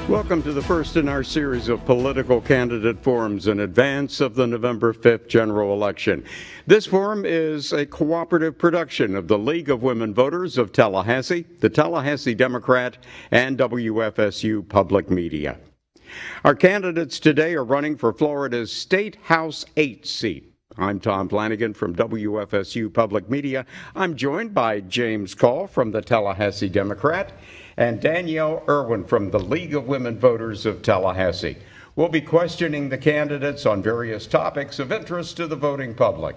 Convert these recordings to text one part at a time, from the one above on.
Welcome to the first in our series of political candidate forums in advance of the November 5th general election. This forum is a cooperative production of the League of Women Voters of Tallahassee, the Tallahassee Democrat, and WFSU Public Media. Our candidates today are running for Florida's State House 8 seat. I'm Tom Flanagan from WFSU Public Media. I'm joined by James Call from the Tallahassee Democrat and Danielle Irwin from the League of Women Voters of Tallahassee. We'll be questioning the candidates on various topics of interest to the voting public.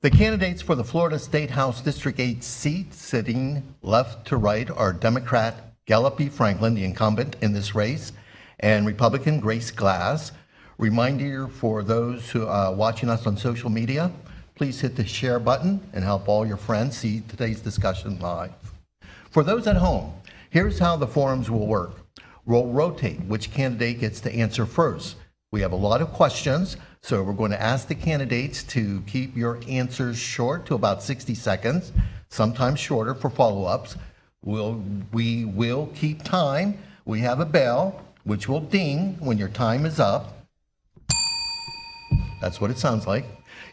The candidates for the Florida State House District 8 seat, sitting left to right, are Democrat Gallop P. Franklin, the incumbent in this race, and Republican Grace Glass. Reminder for those who are watching us on social media, please hit the share button and help all your friends see today's discussion live. For those at home, here's how the forums will work. We'll rotate which candidate gets to answer first. We have a lot of questions, so we're going to ask the candidates to keep your answers short to about 60 seconds, sometimes shorter for follow-ups. We will keep time. We have a bell, which will ding when your time is up. That's what it sounds like.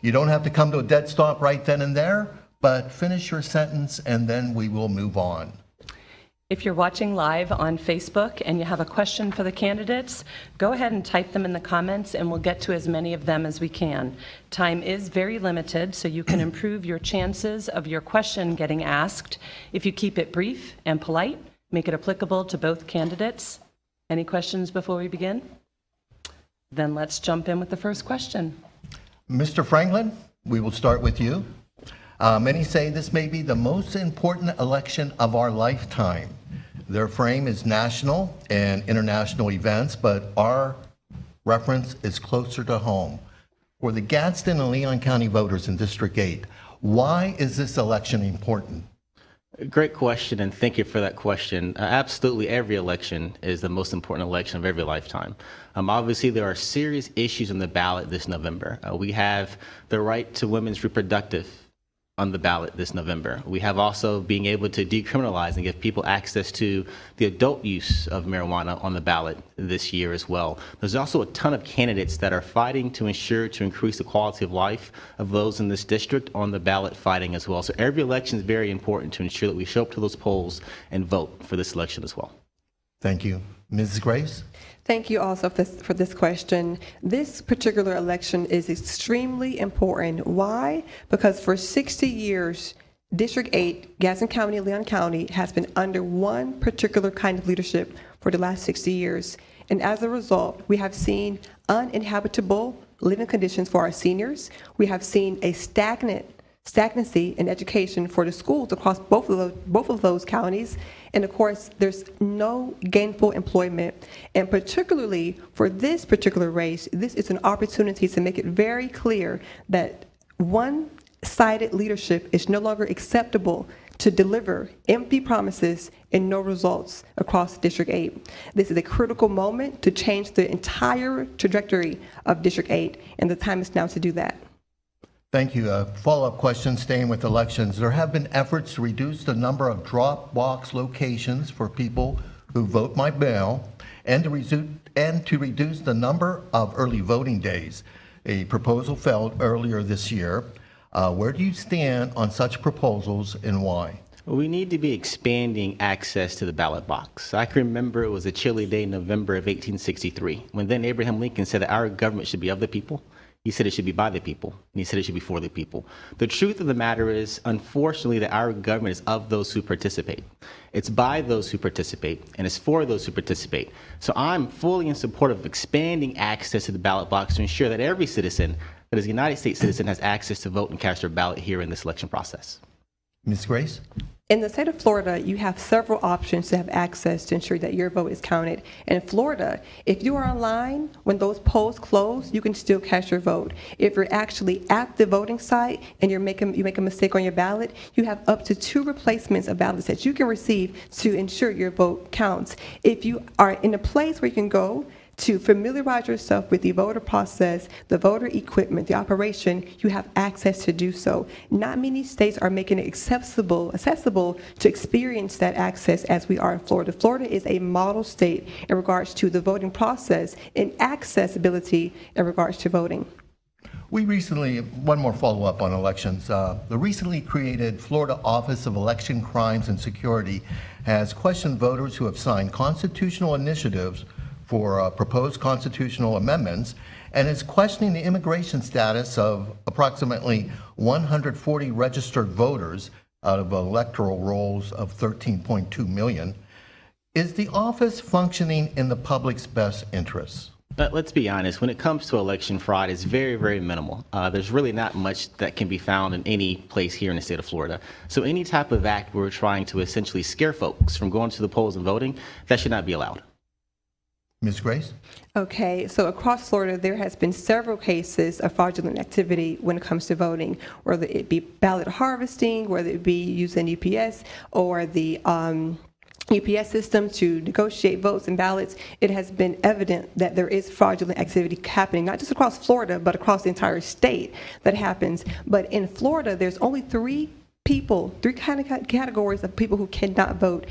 You don't have to come to a dead stop right then and there, but finish your sentence and then we will move on. If you're watching live on Facebook and you have a question for the candidates, go ahead and type them in the comments and we'll get to as many of them as we can. Time is very limited, so you can improve your chances of your question getting asked if you keep it brief and polite, make it applicable to both candidates. Any questions before we begin? Then let's jump in with the first question. Mr. Franklin, we will start with you. Many say this may be the most important election of our lifetime. Their frame is national and international events, but our reference is closer to home. For the Gadsden and Leon County voters in District 8, why is this election important? Great question, and thank you for that question. Absolutely, every election is the most important election of every lifetime. Obviously, there are serious issues on the ballot this November. We have the right to women's reproductive on the ballot this November. We have also being able to decriminalize and give people access to the adult use of marijuana on the ballot this year as well. There's also a ton of candidates that are fighting to ensure to increase the quality of life of those in this district on the ballot fighting as well. So every election is very important to ensure that we show up to those polls and vote for this election as well. Thank you. Mrs. Grace? Thank you also for this question. This particular election is extremely important. Why? Because for 60 years, District 8, Gadsden County, Leon County, has been under one particular kind of leadership for the last 60 years. And as a result, we have seen uninhabitable living conditions for our seniors. We have seen a stagnancy in education for the schools across both of those counties. And of course, there's no gainful employment. And particularly for this particular race, this is an opportunity to make it very clear that one-sided leadership is no longer acceptable to deliver empty promises and no results across District 8. This is a critical moment to change the entire trajectory of District 8, and the time is now to do that. Thank you. Follow-up question, staying with elections. There have been efforts to reduce the number of drop box locations for people who vote by mail and to reduce the number of early voting days. A proposal failed earlier this year. Where do you stand on such proposals and why? We need to be expanding access to the ballot box. I can remember it was a chilly day in November of 1863 when then Abraham Lincoln said that our government should be of the people. He said it should be by the people, and he said it should be for the people. The truth of the matter is, unfortunately, that our government is of those who participate. It's by those who participate, and it's for those who participate. So I'm fully in support of expanding access to the ballot box to ensure that every citizen that is a United States citizen has access to vote and cast their ballot here in this election process. Ms. Grace? In the state of Florida, you have several options to have access to ensure that your vote is counted. And in Florida, if you are online, when those polls close, you can still cast your vote. If you're actually at the voting site and you make a mistake on your ballot, you have up to 2 replacements of ballots that you can receive to ensure your vote counts. If you are in a place where you can go to familiarize yourself with the voter process, the voter equipment, the operation, you have access to do so. Not many states are making it accessible to experience that access as we are in Florida. Florida is a model state in regards to the voting process and accessibility in regards to voting. We recently, one more follow-up on elections. The recently created Florida Office of Election Crimes and Security has questioned voters who have signed constitutional initiatives for proposed constitutional amendments and is questioning the immigration status of approximately 140 registered voters out of electoral rolls of 13.2 million. Is the office functioning in the public's best interests? But let's be honest, when it comes to election fraud, it's very, very minimal. There's really not much that can be found in any place here in the state of Florida. So any type of act where we're trying to essentially scare folks from going to the polls and voting, that should not be allowed. Ms. Grace? Okay, so across Florida, there has been several cases of fraudulent activity when it comes to voting, whether it be ballot harvesting, whether it be using UPS or the UPS system to negotiate votes and ballots. It has been evident that there is fraudulent activity happening, not just across Florida, but across the entire state that happens. But in Florida, there's only three kind of categories of people who cannot vote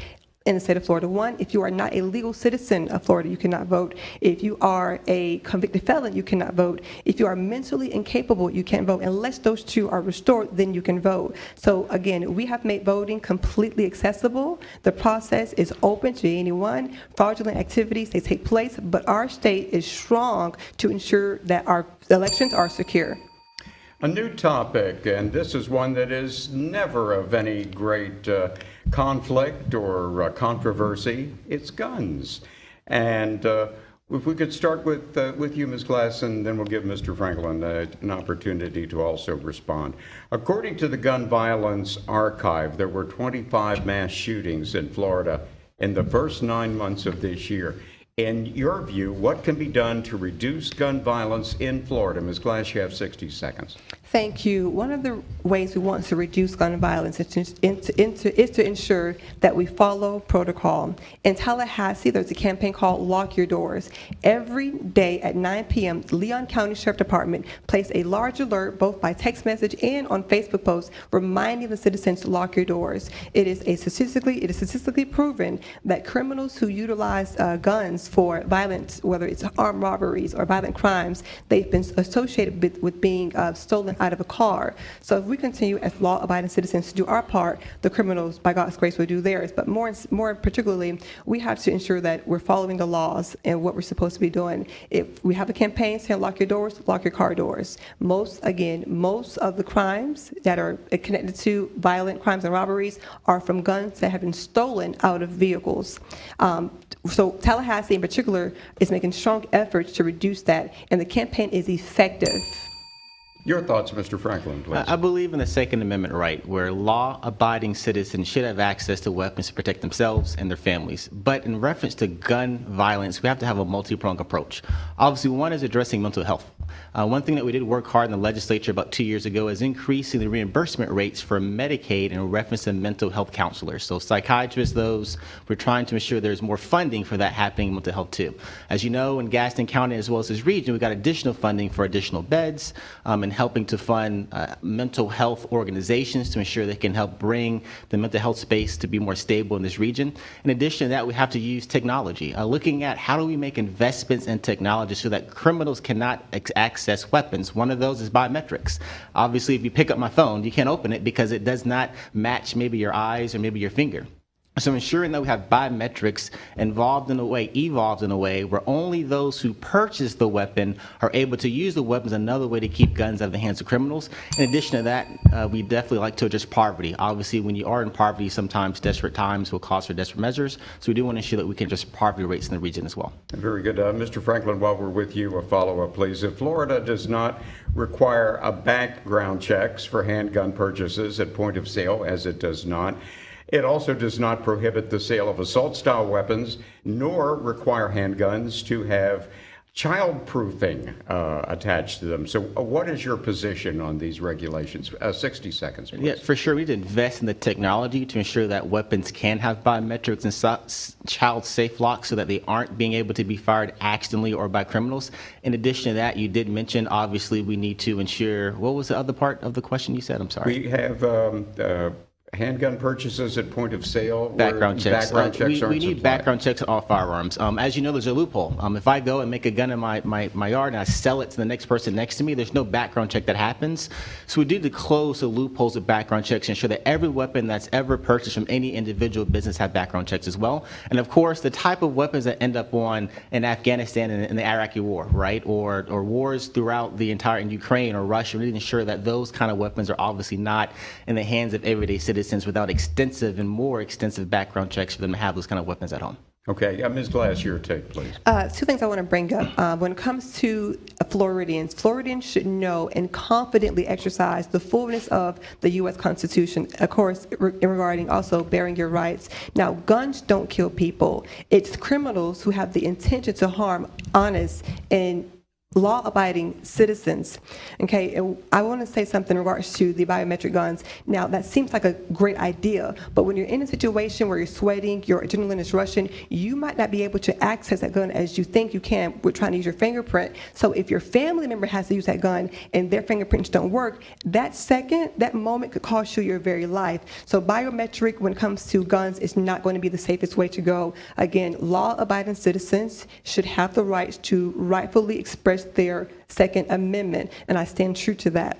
in the state of Florida. One, if you are not a legal citizen of Florida, you cannot vote. If you are a convicted felon, you cannot vote. If you are mentally incapable, you can't vote. Unless those two are restored, then you can vote. So again, we have made voting completely accessible. The process is open to anyone. Fraudulent activities, they take place, but our state is strong to ensure that our elections are secure. A new topic, and this is one that is never of any great conflict or controversy. It's guns. And if we could start with you, Ms. Glass, and then we'll give Mr. Franklin an opportunity to also respond. According to the Gun Violence Archive, there were 25 mass shootings in Florida in the first 9 months of this year. In your view, what can be done to reduce gun violence in Florida? Ms. Glass, you have 60 seconds. Thank you. One of the ways we want to reduce gun violence is to ensure that we follow protocol. In Tallahassee, there's a campaign called Lock Your Doors. Every day at 9 p.m., the Leon County Sheriff Department placed a large alert, both by text message and on Facebook posts, reminding the citizens to lock your doors. It is statistically proven that criminals who utilize guns for violence, whether it's armed robberies or violent crimes, they've been associated with being stolen out of a car. So if we continue as law-abiding citizens to do our part, the criminals, by God's grace, will do theirs. But more particularly, we have to ensure that we're following the laws and what we're supposed to be doing. If we have a campaign saying lock your doors, lock your car doors. Most of the crimes that are connected to violent crimes and robberies are from guns that have been stolen out of vehicles. So Tallahassee in particular is making strong efforts to reduce that, and the campaign is effective. Your thoughts, Mr. Franklin, please. I believe in the Second Amendment right, where law-abiding citizens should have access to weapons to protect themselves and their families. But in reference to gun violence, we have to have a multi-pronged approach. Obviously, one is addressing mental health. One thing that we did work hard in the legislature about 2 years ago is increasing the reimbursement rates for Medicaid in reference to mental health counselors. So psychiatrists, we're trying to ensure there's more funding for that happening in mental health too. As you know, in Gaston County as well as this region, we got additional funding for additional beds and helping to fund mental health organizations to ensure they can help bring the mental health space to be more stable in this region. In addition to that, we have to use technology, looking at how do we make investments in technology so that criminals cannot access weapons. One of those is biometrics. Obviously, if you pick up my phone, you can't open it because it does not match maybe your eyes or maybe your finger. So ensuring that we have biometrics evolved in a way where only those who purchase the weapon are able to use the weapons, another way to keep guns out of the hands of criminals. In addition to that, we definitely like to address poverty. Obviously, when you are in poverty, sometimes desperate times will cause for desperate measures. So we do want to ensure that we can address poverty rates in the region as well. Very good. Mr. Franklin, while we're with you, a follow-up, please. If Florida does not require a background checks for handgun purchases at point of sale, as it does not, it also does not prohibit the sale of assault-style weapons, nor require handguns to have child-proofing attached to them. So what is your position on these regulations? 60 seconds, please. Yeah, for sure. We need to invest in the technology to ensure that weapons can have biometrics and child-safe locks so that they aren't being able to be fired accidentally or by criminals. In addition to that, you did mention, obviously, we need to ensure, what was the other part of the question you said? I'm sorry. We have handgun purchases at point of sale. Background checks. Background checks We need background checks on all firearms. As you know, there's a loophole. If I go and make a gun in my yard and I sell it to the next person next to me, there's no background check that happens. So we need to close the loopholes of background checks and ensure that every weapon that's ever purchased from any individual business have background checks as well. And of course, the type of weapons that end up on in Afghanistan and in the Iraqi war, right, or wars throughout the entire in Ukraine or Russia, we need to ensure that those kind of weapons are obviously not in the hands of everyday citizens without extensive and more extensive background checks for them to have those kind of weapons at home. Okay, Ms. Glass, your take, please. Two things I want to bring up. When it comes to Floridians should know and confidently exercise the fullness of the U.S. Constitution, of course, regarding also bearing your rights. Now, guns don't kill people. It's criminals who have the intention to harm honest and law-abiding citizens. Okay, and I want to say something in regards to the biometric guns. Now, that seems like a great idea, but when you're in a situation where you're sweating, your adrenaline is rushing, you might not be able to access that gun as you think you can with trying to use your fingerprint. So if your family member has to use that gun and their fingerprints don't work, that moment could cost you your very life. So biometric, when it comes to guns, is not going to be the safest way to go. Again, law-abiding citizens should have the rights to rightfully express their Second Amendment, and I stand true to that.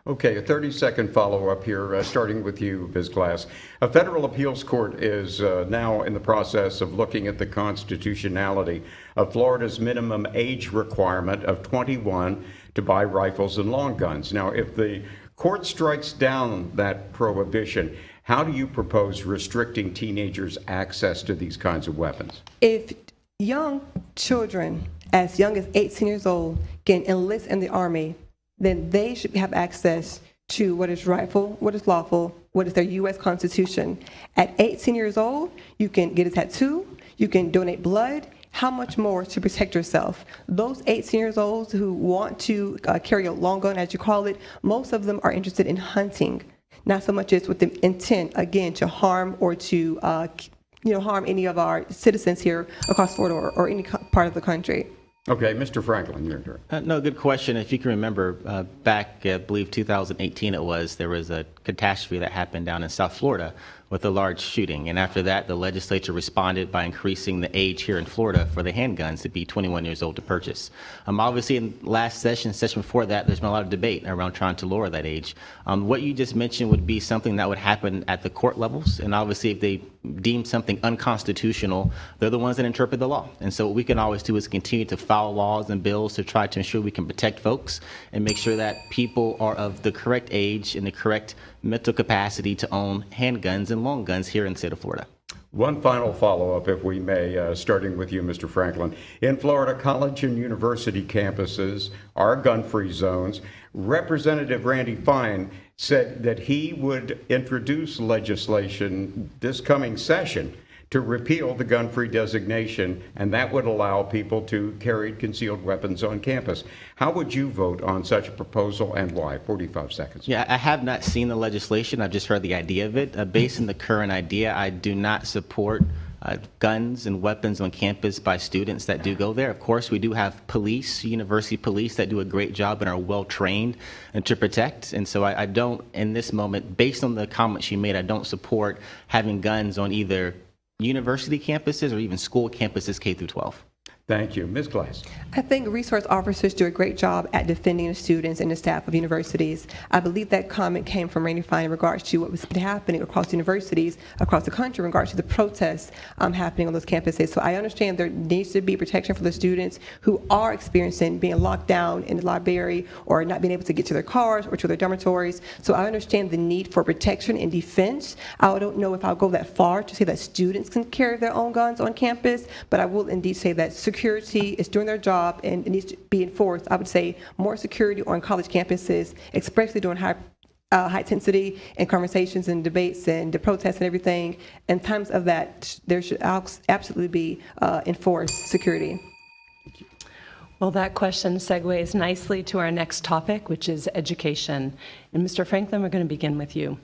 Okay, a 30-second follow-up here, starting with you, Ms. Glass. A federal appeals court is now in the process of looking at the constitutionality of Florida's minimum age requirement of 21 to buy rifles and long guns. Now, if the court strikes down that prohibition, how do you propose restricting teenagers' access to these kinds of weapons? If young children as young as 18 years old can enlist in the Army, then they should have access to what is rightful, what is lawful, what is their U.S. Constitution. At 18 years old, you can get a tattoo, you can donate blood. How much more to protect yourself? Those 18 years old who want to carry a long gun, as you call it, most of them are interested in hunting, not so much as with the intent, again, to harm or to harm any of our citizens here across Florida or any part of the country. Okay, Mr. Franklin, your turn. No, good question. If you can remember, back, I believe 2018 there was a catastrophe that happened down in South Florida with a large shooting. And after that, the legislature responded by increasing the age here in Florida for the handguns to be 21 years old to purchase. Obviously, in last session before that, there's been a lot of debate around trying to lower that age. What you just mentioned would be something that would happen at the court levels. And obviously, if they deem something unconstitutional, they're the ones that interpret the law. And so what we can always do is continue to file laws and bills to try to ensure we can protect folks and make sure that people are of the correct age and the correct mental capacity to own handguns and long guns here in the state of Florida. One final follow-up, if we may, starting with you, Mr. Franklin. In Florida, college and university campuses are gun-free zones. Representative Randy Fine said that he would introduce legislation this coming session to repeal the gun-free designation, and that would allow people to carry concealed weapons on campus. How would you vote on such a proposal and why? 45 seconds. Yeah, I have not seen the legislation. I've just heard the idea of it. Based on the current idea, I do not support guns and weapons on campus by students that do go there. Of course, we do have police, university police, that do a great job and are well trained and to protect. And so I don't, in this moment, based on the comments you made, I don't support having guns on either university campuses or even school campuses K through 12. Thank you. Ms. Glass. I think resource officers do a great job at defending the students and the staff of universities. I believe that comment came from Randy Fine in regards to what was happening across universities across the country in regards to the protests happening on those campuses. So I understand there needs to be protection for the students who are experiencing being locked down in the library or not being able to get to their cars or to their dormitories. So I understand the need for protection and defense. I don't know if I'll go that far to say that students can carry their own guns on campus, but I will indeed say that security is doing their job and it needs to be enforced. I would say more security on college campuses, especially during high intensity and conversations and debates and the protests and everything. In times of that, there should absolutely be enforced security. Well, that question segues nicely to our next topic, which is education. And Mr. Franklin, we're going to begin with you.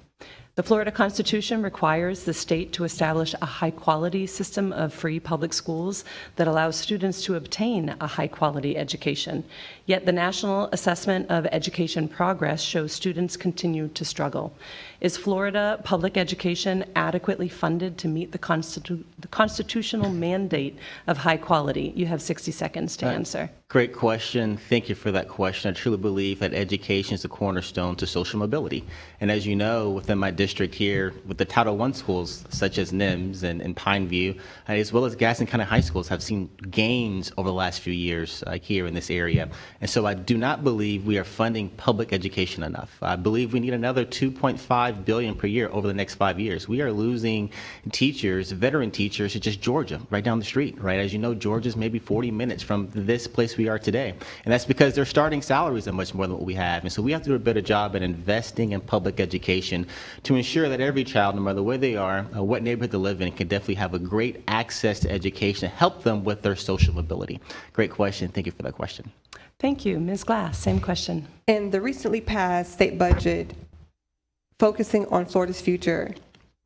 The Florida Constitution requires the state to establish a high-quality system of free public schools that allows students to obtain a high-quality education. Yet the National Assessment of Education Progress shows students continue to struggle. Is Florida public education adequately funded to meet the constitutional mandate of high quality? You have 60 seconds to answer. Great question. Thank you for that question. I truly believe that education is the cornerstone to social mobility. And as you know, within my district here, with the Title I schools, such as NIMS and Pineview, as well as Gaston County High Schools, have seen gains over the last few years here in this area. And so I do not believe we are funding public education enough. I believe we need another $2.5 billion per year over the next 5 years. We are losing teachers, veteran teachers, to just Georgia, right down the street, right? As you know, Georgia's maybe 40 minutes from this place we are today. And that's because their starting salaries are much more than what we have. And so we have to do a better job at investing in public education to ensure that every child, no matter where they are, what neighborhood they live in, can definitely have a great access to education to help them with their social mobility. Great question. Thank you for that question. Thank you. Ms. Glass, same question. In the recently passed state budget, focusing on Florida's future,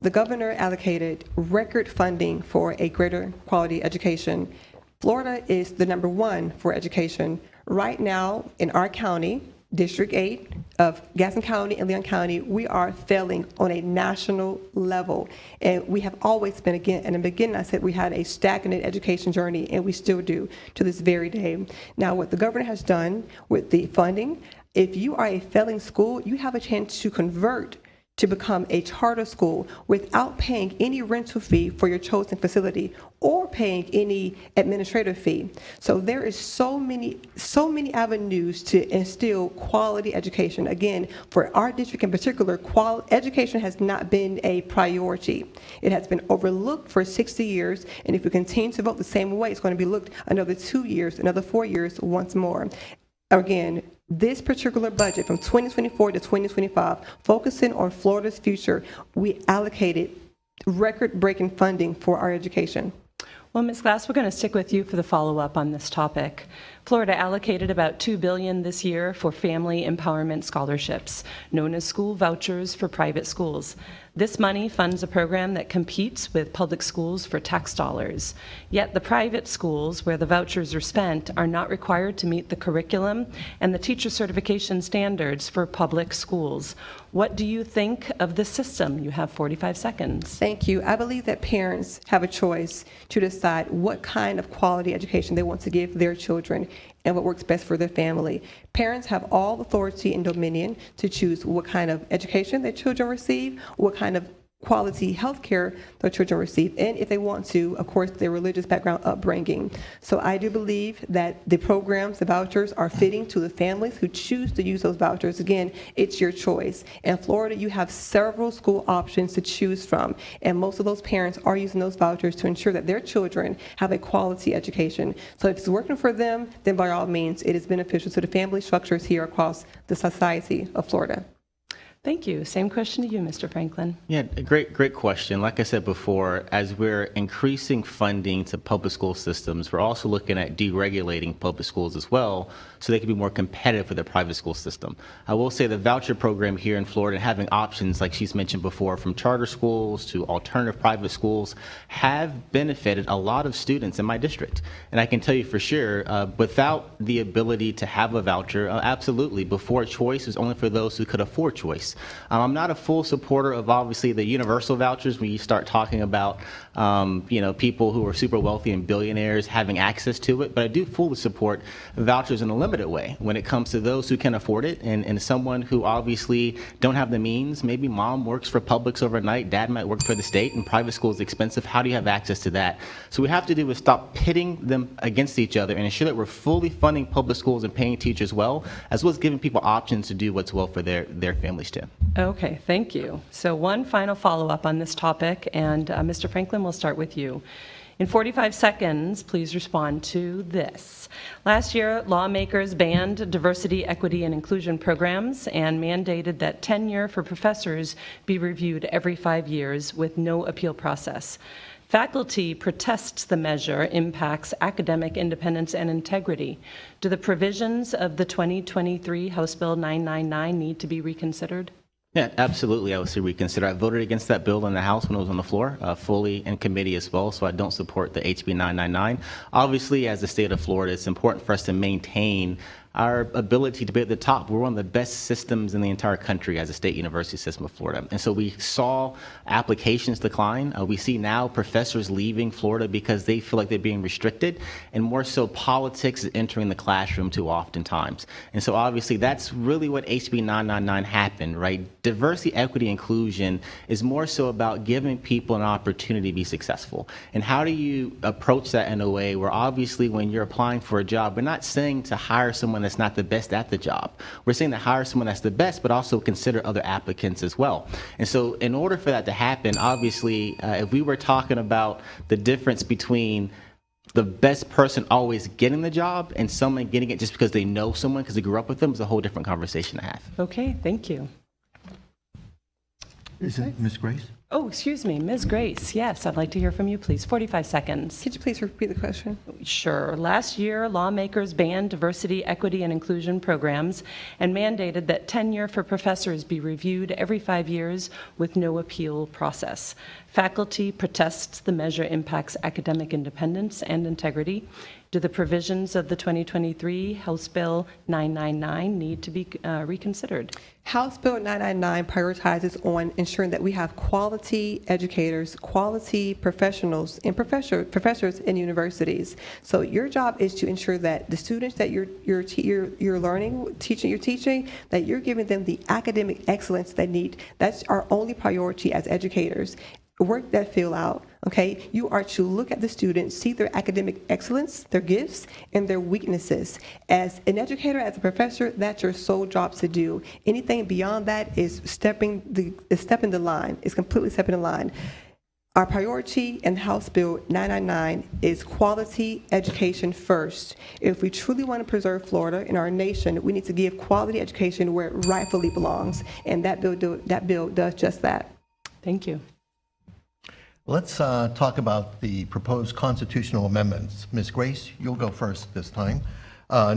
the governor allocated record funding for a greater quality education. Florida is the #1 for education. Right now, in our county, District 8 of Gaston County and Leon County, we are failing on a national level. And we have always been, again, in the beginning I said we had a stagnant education journey, and we still do to this very day. Now, what the governor has done with the funding, if you are a failing school, you have a chance to convert to become a charter school without paying any rental fee for your chosen facility or paying any administrative fee. So there is so many avenues to instill quality education. Again, for our district in particular, education has not been a priority. It has been overlooked for 60 years, and if we continue to vote the same way, it's going to be looked another 2 years, another 4 years, once more. Again, this particular budget from 2024 to 2025, focusing on Florida's future, we allocated record-breaking funding for our education. Well, Ms. Glass, we're going to stick with you for the follow-up on this topic. Florida allocated about $2 billion this year for family empowerment scholarships, known as school vouchers for private schools. This money funds a program that competes with public schools for tax dollars. Yet the private schools where the vouchers are spent are not required to meet the curriculum and the teacher certification standards for public schools. What do you think of this system? You have 45 seconds. Thank you. I believe that parents have a choice to decide what kind of quality education they want to give their children and what works best for their family. Parents have all authority and dominion to choose what kind of education their children receive, what kind of quality health care their children receive, and if they want to, of course, their religious background upbringing. So I do believe that the programs, the vouchers, are fitting to the families who choose to use those vouchers. Again, it's your choice. In Florida, you have several school options to choose from, and most of those parents are using those vouchers to ensure that their children have a quality education. So if it's working for them, then by all means, it is beneficial to the family structures here across the society of Florida. Thank you. Same question to you, Mr. Franklin. Yeah, great question. Like I said before, as we're increasing funding to public school systems, we're also looking at deregulating public schools as well, so they can be more competitive with the private school system. I will say the voucher program here in Florida, having options like she's mentioned before, from charter schools to alternative private schools, have benefited a lot of students in my district. And I can tell you for sure, without the ability to have a voucher, absolutely, before choice was only for those who could afford choice. I'm not a full supporter of obviously the universal vouchers when you start talking about people who are super wealthy and billionaires having access to it, but I do fully support vouchers in a limited way when it comes to those who can afford it and someone who obviously don't have the means. Maybe mom works for Publix overnight, dad might work for the state, and private school is expensive. How do you have access to that? So what we have to do is stop pitting them against each other and ensure that we're fully funding public schools and paying teachers well as giving people options to do what's well for their families too. Okay, thank you. So one final follow-up on this topic, and Mr. Franklin, we'll start with you. In 45 seconds, please respond to this. Last year, lawmakers banned diversity, equity, and inclusion programs and mandated that tenure for professors be reviewed every 5 years with no appeal process. Faculty protests the measure impacts academic independence and integrity. Do the provisions of the 2023 House Bill 999 need to be reconsidered? Yeah, absolutely. I would say reconsider. I voted against that bill in the House when it was on the floor, fully in committee as well, so I don't support the HB 999. Obviously, as the state of Florida, it's important for us to maintain our ability to be at the top. We're one of the best systems in the entire country as a state university system of Florida. And so we saw applications decline. We see now professors leaving Florida because they feel like they're being restricted, and more so politics is entering the classroom too oftentimes. And so obviously that's really what HB 999 happened, right? Diversity, equity, inclusion is more so about giving people an opportunity to be successful. And how do you approach that in a way where obviously when you're applying for a job, we're not saying to hire someone that's not the best at the job. We're saying to hire someone that's the best, but also consider other applicants as well. And so in order for that to happen, obviously, if we were talking about the difference between the best person always getting the job and someone getting it just because they know someone because they grew up with them, is a whole different conversation to have. Okay, thank you. Is it Ms. Grace? Oh, excuse me, Ms. Grace. Yes, I'd like to hear from you, please. 45 seconds. Could you please repeat the question? Sure. Last year, lawmakers banned diversity, equity, and inclusion programs and mandated that tenure for professors be reviewed every 5 years with no appeal process. Faculty protests the measure impacts academic independence and integrity. Do the provisions of the 2023 House Bill 999 need to be reconsidered? House Bill 999 prioritizes on ensuring that we have quality educators, quality professionals, and professors in universities. So your job is to ensure that the students that you're learning, teaching, that you're giving them the academic excellence they need. That's our only priority as educators. Work that field out, okay? You are to look at the students, see their academic excellence, their gifts, and their weaknesses. As an educator, as a professor, that's your sole job to do. Anything beyond that is stepping the line, is completely stepping the line. Our priority in House Bill 999 is quality education first. If we truly want to preserve Florida and our nation, we need to give quality education where it rightfully belongs, and that bill does just that. Thank you. Let's talk about the proposed constitutional amendments. Ms. Grace, you'll go first this time.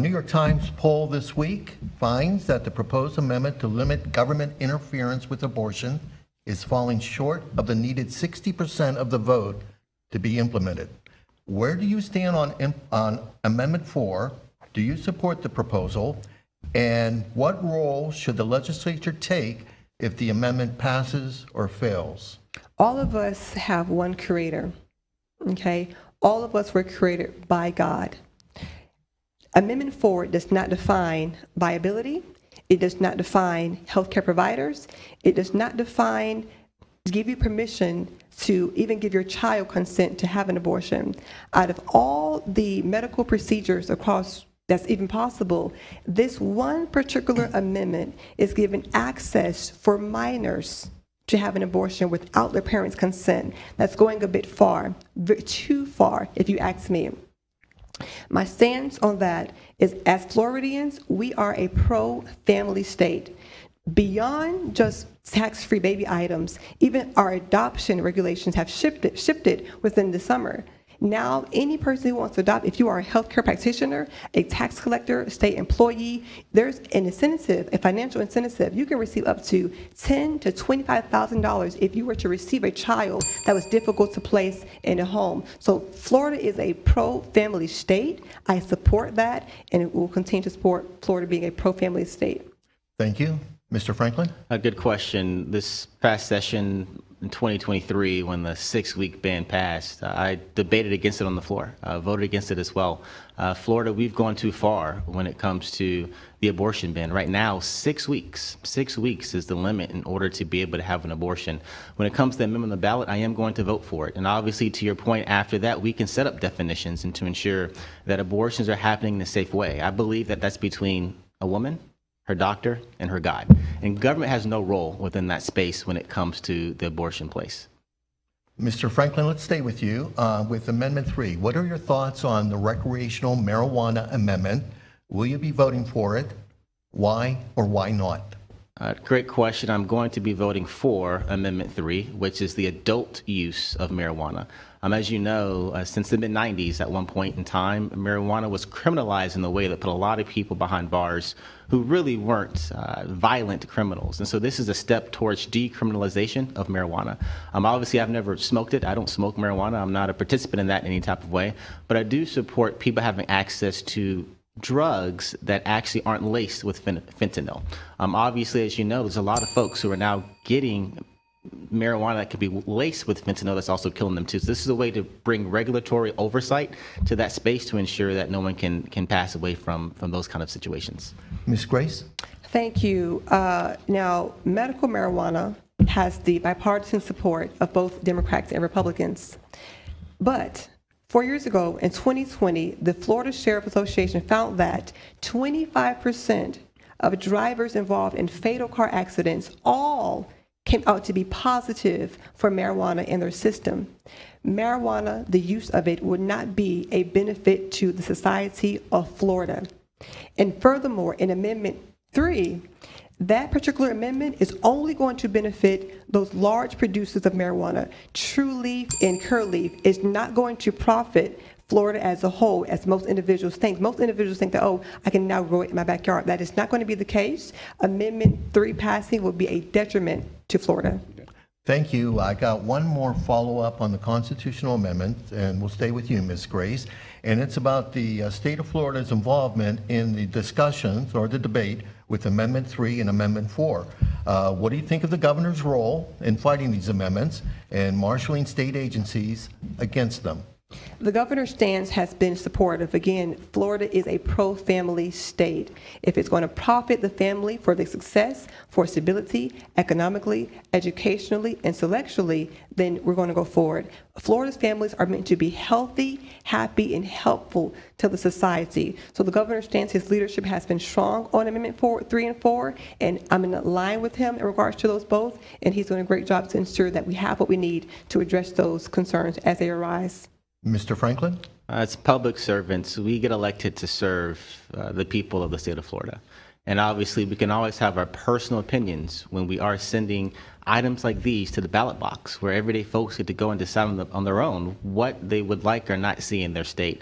New York Times poll this week finds that the proposed amendment to limit government interference with abortion is falling short of the needed 60% of the vote to be implemented. Where do you stand on Amendment 4? Do you support the proposal? And what role should the legislature take if the amendment passes or fails? All of us have one creator, okay? All of us were created by God. Amendment 4 does not define viability. It does not define healthcare providers. It does not give you permission to even give your child consent to have an abortion. Out of all the medical procedures across that's even possible, this one particular amendment is giving access for minors to have an abortion without their parents' consent. That's going a bit far, too far, if you ask me. My stance on that is, as Floridians, we are a pro-family state. Beyond just tax-free baby items, even our adoption regulations have shifted within the summer. Now, any person who wants to adopt, if you are a healthcare practitioner, a tax collector, a state employee, there's an incentive, a financial incentive. You can receive up to $10,000 to $25,000 if you were to receive a child that was difficult to place in a home. So Florida is a pro-family state. I support that, and will continue to support Florida being a pro-family state. Thank you. Mr. Franklin? A good question. This past session in 2023, when the 6-week ban passed, I debated against it on the floor, voted against it as well. Florida, we've gone too far when it comes to the abortion ban. Right now, 6 weeks. 6 weeks is the limit in order to be able to have an abortion. When it comes to the amendment on the ballot, I am going to vote for it. And obviously, to your point, after that, we can set up definitions and to ensure that abortions are happening in a safe way. I believe that that's between a woman, her doctor, and her God. And government has no role within that space when it comes to the abortion place. Mr. Franklin, let's stay with you with Amendment 3. What are your thoughts on the recreational marijuana amendment? Will you be voting for it? Why or why not? Great question. I'm going to be voting for Amendment 3, which is the adult use of marijuana. As you know, since the mid-90s, at one point in time, marijuana was criminalized in a way that put a lot of people behind bars who really weren't violent criminals. And so this is a step towards decriminalization of marijuana. Obviously, I've never smoked it. I don't smoke marijuana. I'm not a participant in that in any type of way. But I do support people having access to drugs that actually aren't laced with fentanyl. Obviously, as you know, there's a lot of folks who are now getting marijuana that could be laced with fentanyl that's also killing them too. So this is a way to bring regulatory oversight to that space to ensure that no one can pass away from those kind of situations. Ms. Grace? Thank you. Now, medical marijuana has the bipartisan support of both Democrats and Republicans. But 4 years ago, in 2020, the Florida Sheriff Association found that 25% of drivers involved in fatal car accidents all came out to be positive for marijuana in their system. Marijuana, the use of it, would not be a benefit to the society of Florida. And furthermore, in Amendment 3, that particular amendment is only going to benefit those large producers of marijuana. True Leaf and Curaleaf is not going to profit Florida as a whole, as most individuals think. Most individuals think that, oh, I can now grow it in my backyard. That is not going to be the case. Amendment 3 passing will be a detriment to Florida. Thank you. I got one more follow-up on the constitutional amendment, and we'll stay with you, Ms. Grace. And it's about the state of Florida's involvement in the discussions or the debate with Amendment 3 and Amendment 4. What do you think of the governor's role in fighting these amendments and marshaling state agencies against them? The governor's stance has been supportive. Again, Florida is a pro-family state. If it's going to profit the family for their success, for stability, economically, educationally, and intellectually, then we're going to go forward. Florida's families are meant to be healthy, happy, and helpful to the society. So the governor's stance, his leadership has been strong on Amendment 3 and 4, and I'm in line with him in regards to those both, and he's doing a great job to ensure that we have what we need to address those concerns as they arise. Mr. Franklin? As public servants, we get elected to serve the people of the state of Florida. And obviously, we can always have our personal opinions when we are sending items like these to the ballot box, where everyday folks get to go and decide on their own what they would like or not see in their state.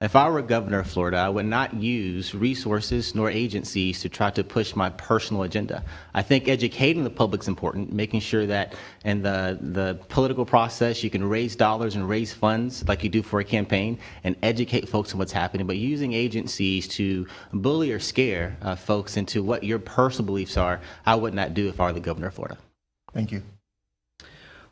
If I were governor of Florida, I would not use resources nor agencies to try to push my personal agenda. I think educating the public is important, making sure that in the political process you can raise dollars and raise funds like you do for a campaign and educate folks on what's happening, but using agencies to bully or scare folks into what your personal beliefs are, I would not do if I were the governor of Florida. Thank you.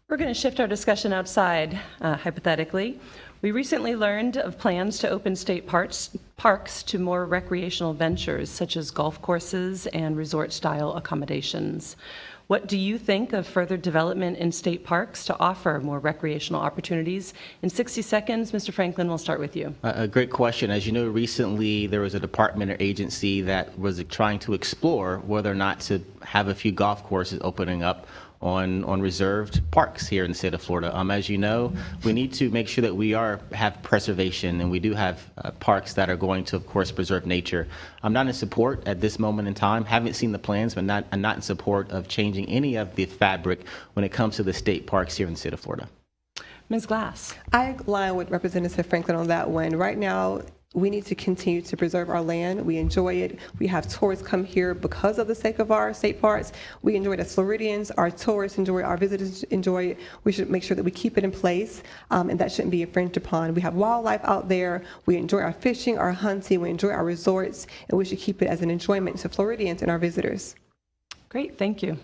We're going to shift our discussion outside, hypothetically. We recently learned of plans to open state parks to more recreational ventures, such as golf courses and resort-style accommodations. What do you think of further development in state parks to offer more recreational opportunities? In 60 seconds, Mr. Franklin, we'll start with you. A great question. As you know, recently there was a department or agency that was trying to explore whether or not to have a few golf courses opening up on reserved parks here in the state of Florida. As you know, we need to make sure that we have preservation, and we do have parks that are going to, of course, preserve nature. I'm not in support at this moment in time. Haven't seen the plans, but I'm not in support of changing any of the fabric when it comes to the state parks here in the state of Florida. Ms. Glass. I align with Representative Franklin on that one. Right now, we need to continue to preserve our land. We enjoy it. We have tourists come here because of the sake of our state parks. We enjoy it as Floridians. Our tourists enjoy it. Our visitors enjoy it. We should make sure that we keep it in place, and that shouldn't be infringed upon. We have wildlife out there. We enjoy our fishing, our hunting. We enjoy our resorts, and we should keep it as an enjoyment to Floridians and our visitors. Great, thank you.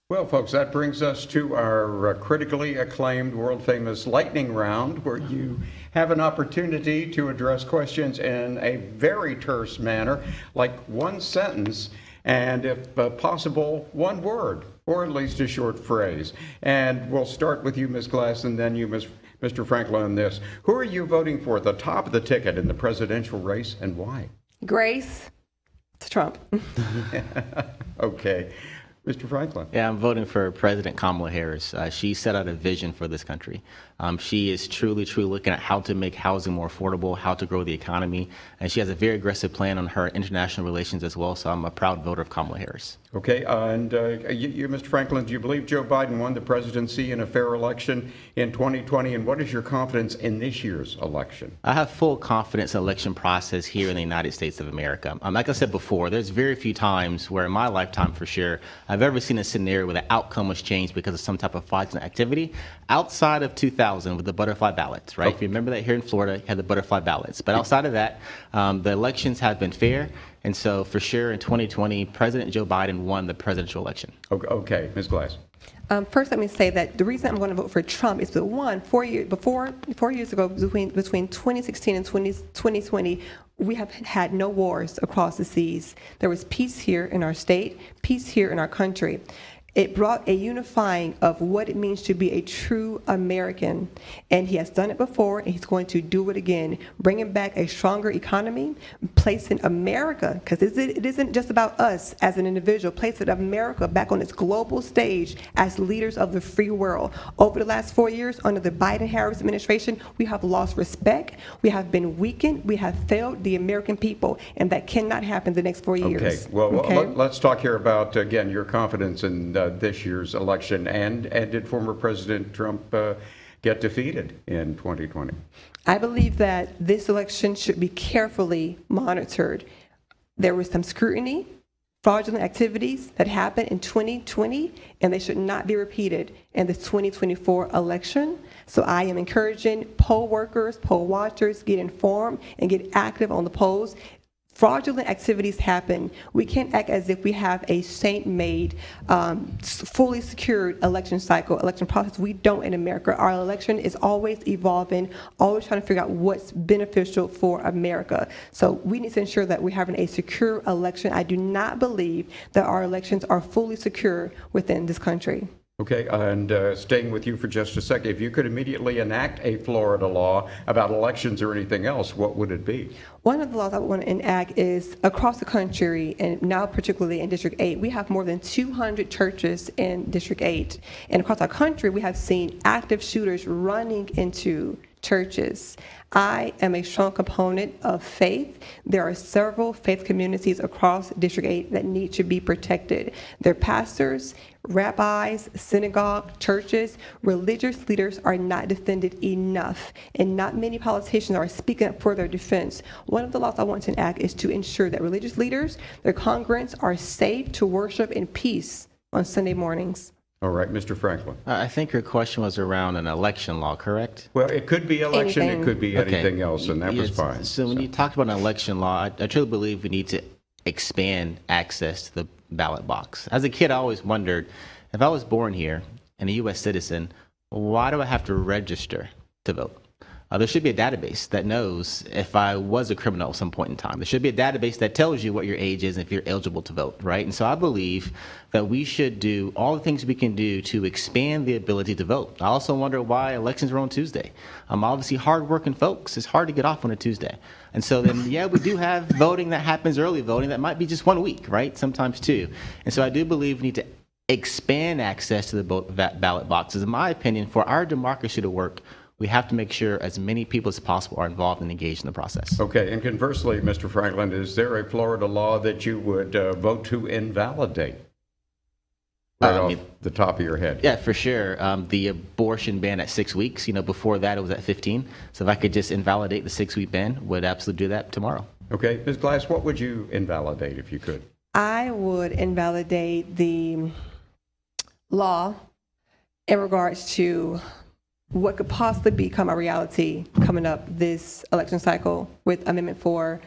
Well, folks, that brings us to our critically acclaimed, world-famous lightning round, where you have an opportunity to address questions in a very terse manner, like one sentence, and if possible, one word, or at least a short phrase. And we'll start with you, Ms. Glass, and then you, Mr. Franklin, on this. Who are you voting for at the top of the ticket in the presidential race, and why? Grace to Trump. Okay. Mr. Franklin. Yeah, I'm voting for President Kamala Harris. She set out a vision for this country. She is truly looking at how to make housing more affordable, how to grow the economy, and she has a very aggressive plan on her international relations as well. So I'm a proud voter of Kamala Harris. Okay, and you, Mr. Franklin, do you believe Joe Biden won the presidency in a fair election in 2020? And what is your confidence in this year's election? I have full confidence in the election process here in the United States of America. Like I said before, there's very few times where in my lifetime, for sure, I've ever seen a scenario where the outcome was changed because of some type of fraudulent activity outside of 2000 with the butterfly ballots, right? If you remember that here in Florida, you had the butterfly ballots. But outside of that, the elections have been fair. And so for sure in 2020, President Joe Biden won the presidential election. Okay, Ms. Glass. First, let me say that the reason I'm going to vote for Trump is that, one, 4 years ago, between 2016 and 2020, we have had no wars across the seas. There was peace here in our state, peace here in our country. It brought a unifying of what it means to be a true American. And he has done it before, and he's going to do it again, bringing back a stronger economy, placing America, because it isn't just about us as an individual, placing America back on its global stage as leaders of the free world. Over the last 4 years, under the Biden-Harris administration, we have lost respect, we have been weakened, we have failed the American people, and that cannot happen the next 4 years. Okay, well, let's talk here about, again, your confidence in this year's election, and did former President Trump get defeated in 2020? I believe that this election should be carefully monitored. There was some scrutiny, fraudulent activities that happened in 2020, and they should not be repeated in the 2024 election. So I am encouraging poll workers, poll watchers, get informed and get active on the polls. Fraudulent activities happen. We can't act as if we have a saint-made, fully secured election cycle, election process. We don't in America. Our election is always evolving, always trying to figure out what's beneficial for America. So we need to ensure that we're having a secure election. I do not believe that our elections are fully secure within this country. Okay, and staying with you for just a second, if you could immediately enact a Florida law about elections or anything else, what would it be? One of the laws I want to enact is across the country, and now particularly in District 8, we have more than 200 churches in District 8. And across our country, we have seen active shooters running into churches. I am a strong component of faith. There are several faith communities across District 8 that need to be protected. Their pastors, rabbis, synagogue, churches, religious leaders are not defended enough, and not many politicians are speaking up for their defense. One of the laws I want to enact is to ensure that religious leaders, their congregants, are safe to worship in peace on Sunday mornings. All right, Mr. Franklin. I think your question was around an election law, correct? Well, it could be election, Anything. it could be anything else, and that was Yes. fine. So when you talked about an election law, I truly believe we need to expand access to the ballot box. As a kid, I always wondered, if I was born here and a U.S. citizen, why do I have to register to vote? There should be a database that knows if I was a criminal at some point in time. There should be a database that tells you what your age is and if you're eligible to vote, right? And so I believe that we should do all the things we can do to expand the ability to vote. I also wonder why elections are on Tuesday. Obviously, hardworking folks, it's hard to get off on a Tuesday. And so then, yeah, we do have voting that happens, early voting, that might be just 1 week, right? Sometimes two. And so I do believe we need to expand access to the ballot boxes. In my opinion, for our democracy to work, we have to make sure as many people as possible are involved and engaged in the process. Okay, and conversely, Mr. Franklin, is there a Florida law that you would vote to invalidate? Right off the top of your head. Yeah, for sure. The abortion ban at 6 weeks, before that it was at 15. So if I could just invalidate the 6-week ban, would absolutely do that tomorrow. Okay, Ms. Glass, what would you invalidate if you could? I would invalidate the law in regards to what could possibly become a reality coming up this election cycle with Amendment 4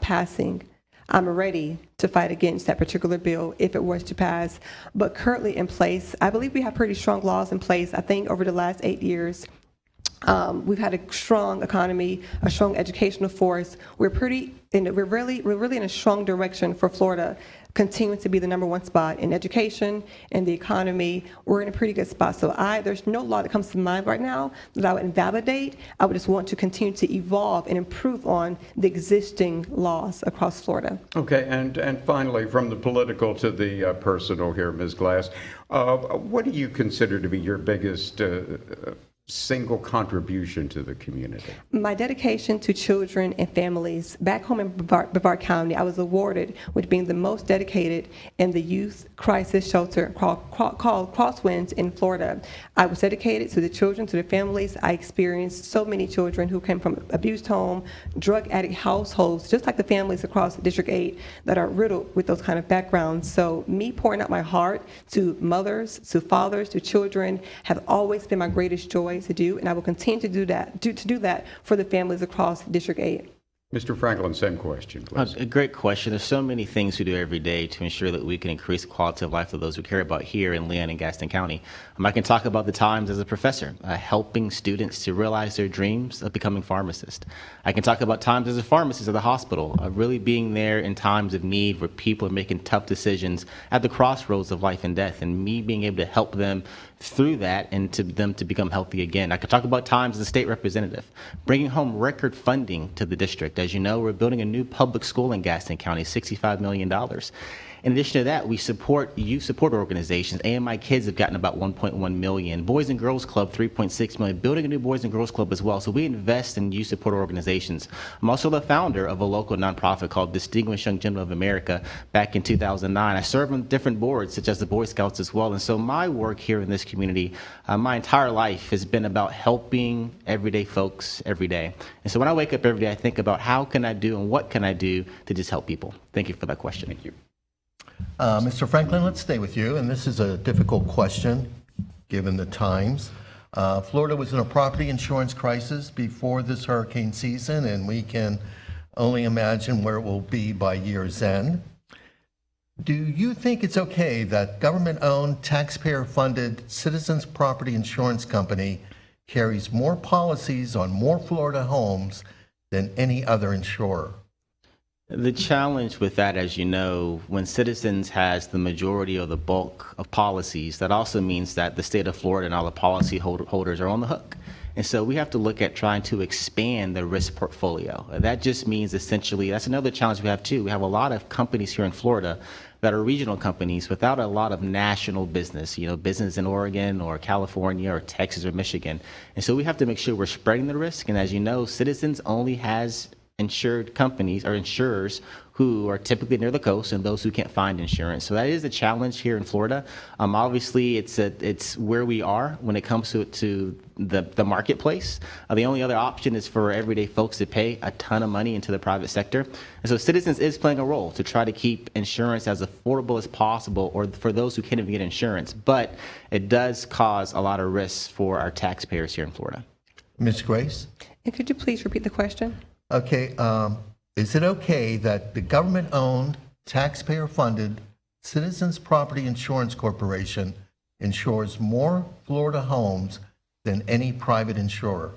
passing. I'm ready to fight against that particular bill if it was to pass. But currently in place, I believe we have pretty strong laws in place. I think over the last 8 years, we've had a strong economy, a strong educational force. We're really in a strong direction for Florida, continuing to be the #1 spot in education and the economy. We're in a pretty good spot. So there's no law that comes to mind right now that I would invalidate. I would just want to continue to evolve and improve on the existing laws across Florida. Okay, and finally, from the political to the personal here, Ms. Glass, what do you consider to be your biggest single contribution to the community? My dedication to children and families. Back home in Brevard County, I was awarded with being the most dedicated in the youth crisis shelter called Crosswinds in Florida. I was dedicated to the children, to the families. I experienced so many children who came from abused home, drug addict households, just like the families across District 8 that are riddled with those kind of backgrounds. So me pouring out my heart to mothers, to fathers, to children have always been my greatest joy to do, and I will continue to do that for the families across District 8. Mr. Franklin, same question, please. A great question. There's so many things we do every day to ensure that we can increase the quality of life of those we care about here in Leon and Gaston County. I can talk about the times as a professor, helping students to realize their dreams of becoming pharmacists. I can talk about times as a pharmacist at the hospital, really being there in times of need where people are making tough decisions at the crossroads of life and death, and me being able to help them through that and to them to become healthy again. I could talk about times as a state representative, bringing home record funding to the district. As you know, we're building a new public school in Gaston County, $65 million. In addition to that, we support youth support organizations. AMI Kids have gotten about $1.1 million. Boys and Girls Club, $3.6 million. Building a new Boys and Girls Club as well. So we invest in youth support organizations. I'm also the founder of a local nonprofit called Distinguished Young Gentlemen of America back in 2009. I serve on different boards, such as the Boy Scouts as well. And so my work here in this community, my entire life has been about helping everyday folks every day. And so when I wake up every day, I think about how can I do and what can I do to just help people. Thank you for that question. Thank you. Mr. Franklin, let's stay with you, and this is a difficult question given the times. Florida was in a property insurance crisis before this hurricane season, and we can only imagine where it will be by year's end. Do you think it's okay that government-owned, taxpayer-funded Citizens Property Insurance Company carries more policies on more Florida homes than any other insurer? The challenge with that, as you know, when Citizens has the majority or the bulk of policies, that also means that the state of Florida and all the policy holders are on the hook. And so we have to look at trying to expand the risk portfolio. That just means essentially, that's another challenge we have too. We have a lot of companies here in Florida that are regional companies without a lot of national business, business in Oregon or California or Texas or Michigan. And so we have to make sure we're spreading the risk. And as you know, Citizens only has insured companies or insurers who are typically near the coast and those who can't find insurance. So that is a challenge here in Florida. Obviously, it's where we are when it comes to the marketplace. The only other option is for everyday folks to pay a ton of money into the private sector. And so Citizens is playing a role to try to keep insurance as affordable as possible, or for those who can't even get insurance. But it does cause a lot of risks for our taxpayers here in Florida. Ms. Grace? And could you please repeat the question? Okay, is it okay that the government-owned, taxpayer-funded Citizens Property Insurance Corporation insures more Florida homes than any private insurer?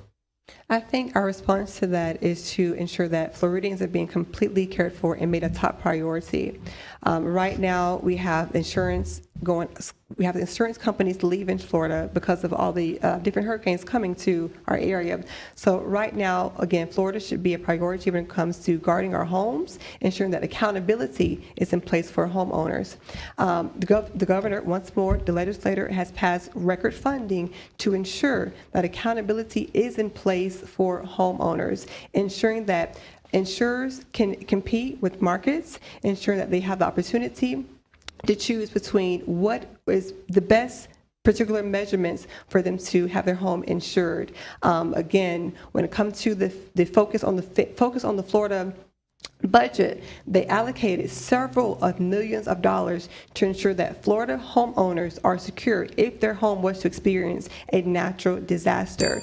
I think our response to that is to ensure that Floridians are being completely cared for and made a top priority. Right now, we have insurance companies leaving Florida because of all the different hurricanes coming to our area. So right now, again, Florida should be a priority when it comes to guarding our homes, ensuring that accountability is in place for homeowners. The governor, once more, the legislature has passed record funding to ensure that accountability is in place for homeowners, ensuring that insurers can compete with markets, ensuring that they have the opportunity to choose between what is the best particular measurements for them to have their home insured. Again, when it comes to the focus on the Florida budget, they allocated several of millions of dollars to ensure that Florida homeowners are secure if their home was to experience a natural disaster.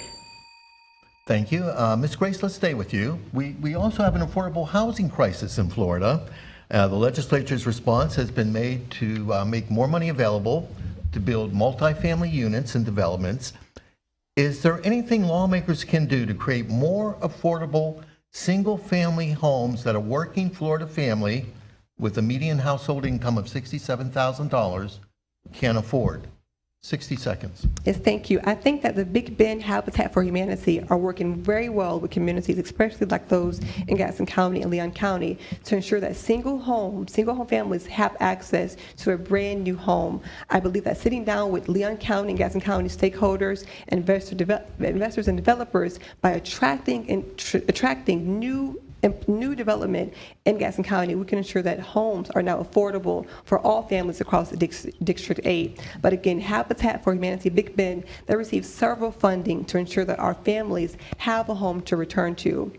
Thank you. Ms. Grace, let's stay with you. We also have an affordable housing crisis in Florida. The legislature's response has been made to make more money available to build multifamily units and developments. Is there anything lawmakers can do to create more affordable single-family homes that a working Florida family with a median household income of $67,000 can afford? 60 seconds. Yes, thank you. I think that the Big Bend Habitat for Humanity are working very well with communities, especially like those in Gaston County and Leon County, to ensure that single home families have access to a brand new home. I believe that sitting down with Leon County and Gaston County stakeholders, investors and developers, by attracting new development in Gaston County, we can ensure that homes are now affordable for all families across District 8. But again, Habitat for Humanity Big Bend, they receive several funding to ensure that our families have a home to return to.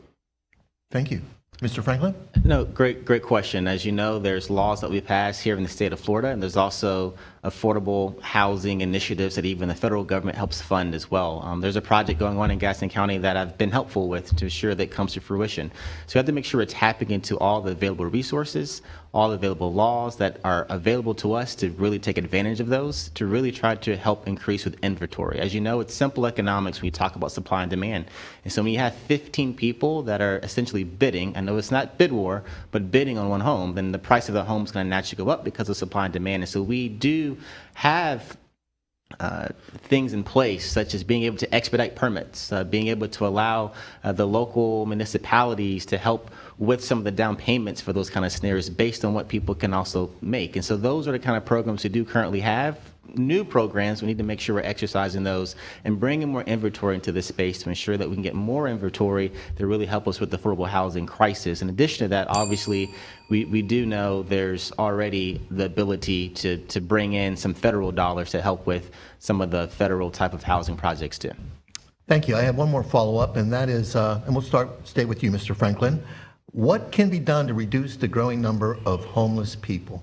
Thank you. Mr. Franklin? No, great question. As you know, there's laws that we pass here in the state of Florida, and there's also affordable housing initiatives that even the federal government helps fund as well. There's a project going on in Gaston County that I've been helpful with to ensure that it comes to fruition. So we have to make sure we're tapping into all the available resources, all the available laws that are available to us to really take advantage of those, to really try to help increase with inventory. As you know, it's simple economics when you talk about supply and demand. And so when you have 15 people that are essentially bidding, I know it's not bid war, but bidding on one home, then the price of the home is going to naturally go up because of supply and demand. And so we do have things in place, such as being able to expedite permits, being able to allow the local municipalities to help with some of the down payments for those kind of scenarios based on what people can also make. And so those are the kind of programs we do currently have. New programs, we need to make sure we're exercising those and bringing more inventory into this space to ensure that we can get more inventory to really help us with the affordable housing crisis. In addition to that, obviously, we do know there's already the ability to bring in some federal dollars to help with some of the federal type of housing projects too. Thank you. I have one more follow-up, and that is, and we'll stay with you, Mr. Franklin. What can be done to reduce the growing number of homeless people?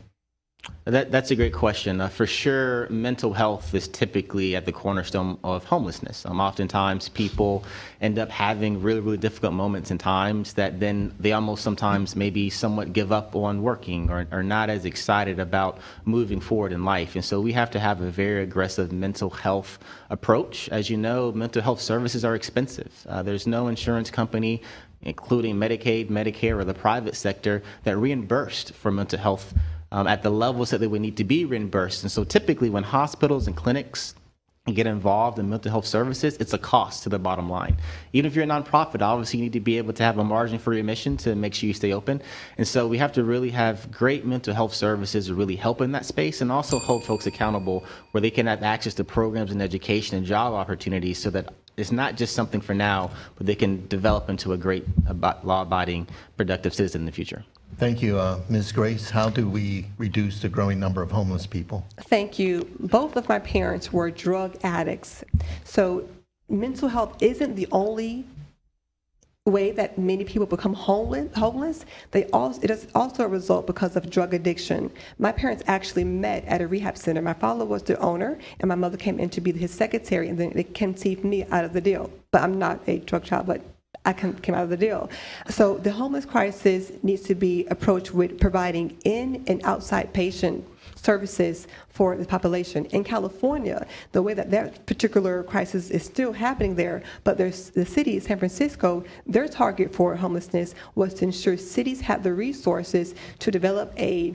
That's a great question. For sure, mental health is typically at the cornerstone of homelessness. Oftentimes, people end up having really, really difficult moments and times that then they almost sometimes maybe somewhat give up on working or are not as excited about moving forward in life. And so we have to have a very aggressive mental health approach. As you know, mental health services are expensive. There's no insurance company, including Medicaid, Medicare, or the private sector, that reimbursed for mental health at the levels that they would need to be reimbursed. And so typically when hospitals and clinics get involved in mental health services, it's a cost to the bottom line. Even if you're a nonprofit, obviously you need to be able to have a margin for readmission to make sure you stay open. And so we have to really have great mental health services to really help in that space and also hold folks accountable where they can have access to programs and education and job opportunities so that it's not just something for now, but they can develop into a great law-abiding, productive citizen in the future. Thank you. Ms. Grace, how do we reduce the growing number of homeless people? Thank you. Both of my parents were drug addicts. So mental health isn't the only way that many people become homeless. It is also a result because of drug addiction. My parents actually met at a rehab center. My father was the owner, and my mother came in to be his secretary, and then they conceived me out of the deal. But I'm not a drug child, but I came out of the deal. So the homeless crisis needs to be approached with providing in and outside patient services for the population. In California, the way that particular crisis is still happening there, but there's the city, San Francisco, their target for homelessness was to ensure cities had the resources to develop a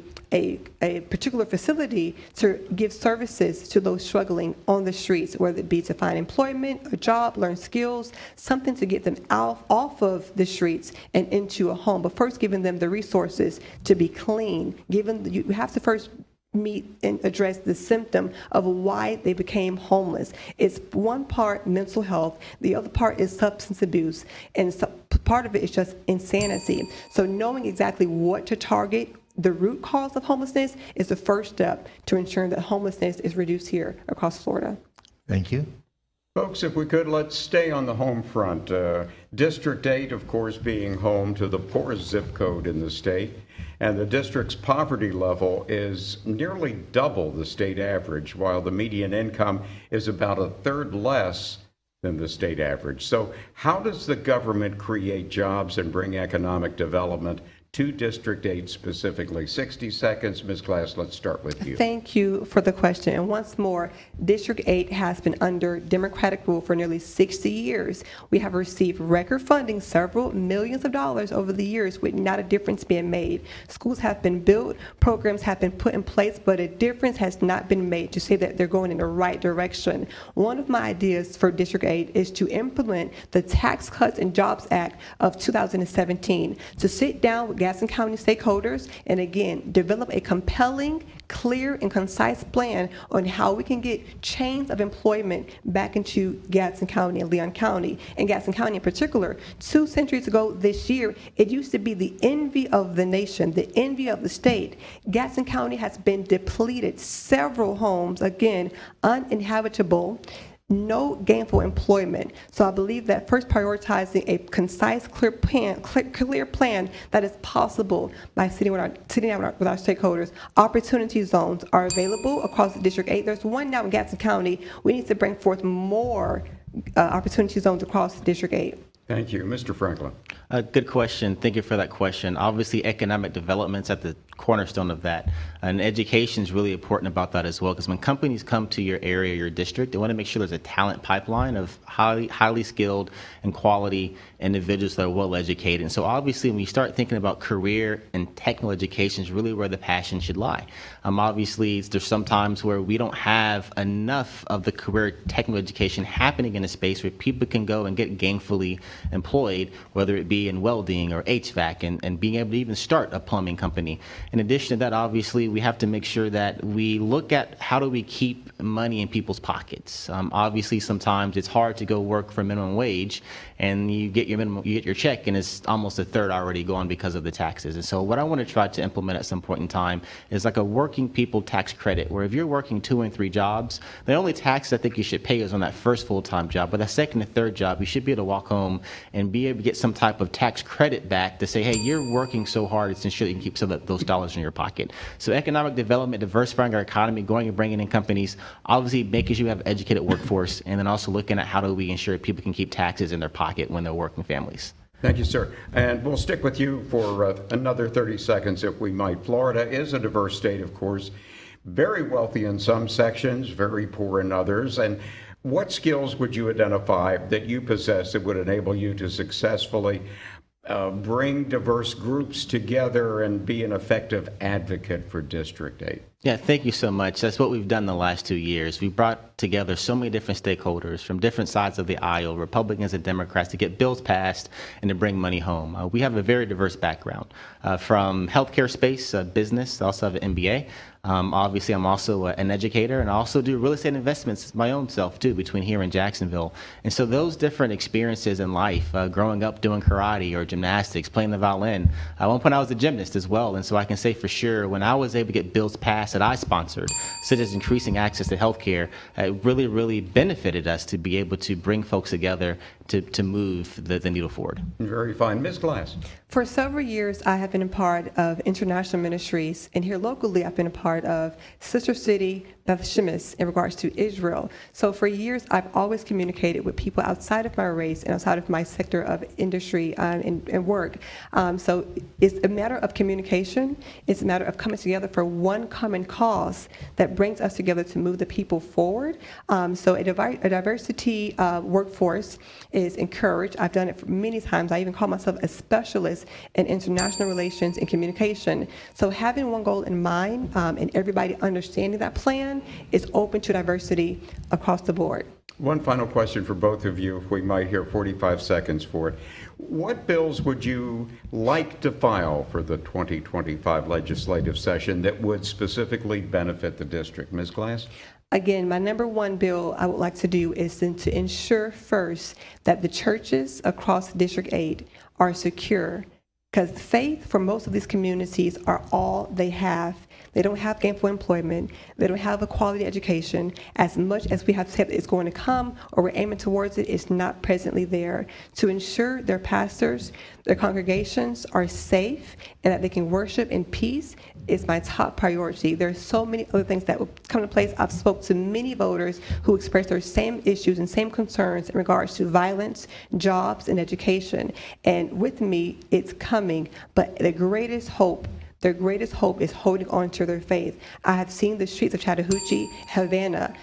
particular facility to give services to those struggling on the streets, whether it be to find employment, a job, learn skills, something to get them off of the streets and into a home. But first, giving them the resources to be clean. You have to first meet and address the symptom of why they became homeless. It's one part mental health, the other part is substance abuse, and part of it is just insanity. So knowing exactly what to target, the root cause of homelessness, is the first step to ensuring that homelessness is reduced here across Florida. Thank you. Folks, if we could, let's stay on the home front. District 8, of course, being home to the poorest zip code in the state, and the district's poverty level is nearly double the state average, while the median income is about a third less than the state average. So how does the government create jobs and bring economic development to District 8 specifically. 60 seconds. Ms. Glass, let's start with you. Thank you for the question. And once more, District 8 has been under Democratic rule for nearly 60 years. We have received record funding, several millions of dollars over the years, with not a difference being made. Schools have been built, programs have been put in place, but a difference has not been made to say that they're going in the right direction. One of my ideas for District 8 is to implement the Tax Cuts and Jobs Act of 2017, to sit down with Gaston County stakeholders and again develop a compelling, clear, and concise plan on how we can get chains of employment back into Gaston County and Leon County. And Gaston County in particular, 2 centuries ago this year, it used to be the envy of the nation, the envy of the state. Gaston County has been depleted, several homes, again, uninhabitable, no gainful employment. So I believe that first prioritizing a concise, clear plan that is possible by sitting down with our stakeholders. Opportunity zones are available across District 8. There's one now in Gaston County. We need to bring forth more opportunity zones across District 8. Thank you. Mr. Franklin. Good question. Thank you for that question. Obviously, economic development's at the cornerstone of that. And education is really important about that as well, because when companies come to your area, your district, they want to make sure there's a talent pipeline of highly skilled and quality individuals that are well educated. And so obviously, when you start thinking about career and technical education is really where the passion should lie. Obviously, there's some times where we don't have enough of the career technical education happening in a space where people can go and get gainfully employed, whether it be in welding or HVAC, and being able to even start a plumbing company. In addition to that, obviously, we have to make sure that we look at how do we keep money in people's pockets. Obviously, sometimes it's hard to go work for minimum wage, and you get your check, and it's almost a third already gone because of the taxes. And so what I want to try to implement at some point in time is like a working people tax credit, where if you're working 2 and 3 jobs, the only tax I think you should pay is on that first full-time job, but that second and third job, you should be able to walk home and be able to get some type of tax credit back to say, hey, you're working so hard, it's ensure that you can keep some of those dollars in your pocket. So economic development, diversifying our economy, going and bringing in companies, obviously making sure you have an educated workforce, and then also looking at how do we ensure people can keep taxes in their pocket when they're working families. Thank you, sir. And we'll stick with you for another 30 seconds if we might. Florida is a diverse state, of course, very wealthy in some sections, very poor in others. And what skills would you identify that you possess that would enable you to successfully bring diverse groups together and be an effective advocate for District 8? Yeah, thank you so much. That's what we've done the last 2 years. We brought together so many different stakeholders from different sides of the aisle, Republicans and Democrats, to get bills passed and to bring money home. We have a very diverse background from healthcare space, business, I also have an MBA. Obviously, I'm also an educator, and I also do real estate investments my own self, too, between here and Jacksonville. And so those different experiences in life, growing up doing karate or gymnastics, playing the violin. At one point, I was a gymnast as well, and so I can say for sure, when I was able to get bills passed that I sponsored, such as increasing access to health care, it really, really benefited us to be able to bring folks together to move the needle forward. Very fine. Ms. Glass. For several years, I have been a part of international ministries, and here locally, I've been a part of Sister City Beth Shemesh in regards to Israel. So for years, I've always communicated with people outside of my race and outside of my sector of industry and work. So it's a matter of communication. It's a matter of coming together for one common cause that brings us together to move the people forward. So a diversity workforce is encouraged. I've done it many times. I even call myself a specialist in international relations and communication. So having one goal in mind and everybody understanding that plan is open to diversity across the board. One final question for both of you, if we might hear 45 seconds for it. What bills would you like to file for the 2025 legislative session that would specifically benefit the district? Ms. Glass? Again, my number one bill I would like to do is to ensure first that the churches across District 8 are secure, because faith for most of these communities are all they have. They don't have gainful employment. They don't have a quality education. As much as we have said it's going to come or we're aiming towards it, it's not presently there. To ensure their pastors, their congregations are safe and that they can worship in peace is my top priority. There are so many other things that will come into place. I've spoke to many voters who express their same issues and same concerns in regards to violence, jobs, and education. And with me, it's coming. But their greatest hope is holding on to their faith. I have seen the streets of Chattahoochee, Havana,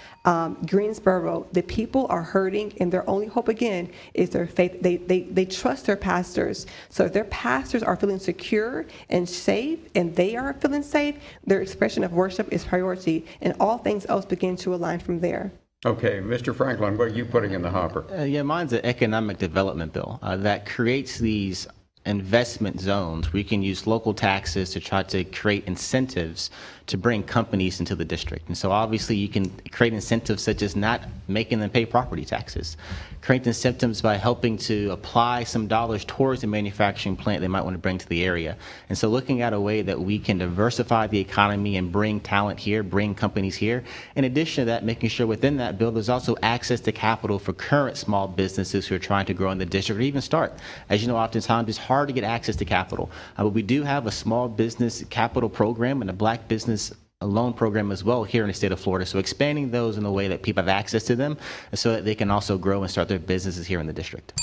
Greensboro. The people are hurting, and their only hope, again, is their faith. They trust their pastors. So if their pastors are feeling secure and safe, and they are feeling safe, their expression of worship is priority, and all things else begin to align from there. Okay, Mr. Franklin, what are you putting in the hopper? Yeah, mine's an economic development bill that creates these investment zones where you can use local taxes to try to create incentives to bring companies into the district. And so obviously you can create incentives such as not making them pay property taxes, create incentives by helping to apply some dollars towards the manufacturing plant they might want to bring to the area. And so looking at a way that we can diversify the economy and bring talent here, bring companies here. In addition to that, making sure within that bill there's also access to capital for current small businesses who are trying to grow in the district or even start. As you know, oftentimes it's hard to get access to capital. But we do have a small business capital program and a black business loan program as well here in the state of Florida. So expanding those in a way that people have access to them so that they can also grow and start their businesses here in the district.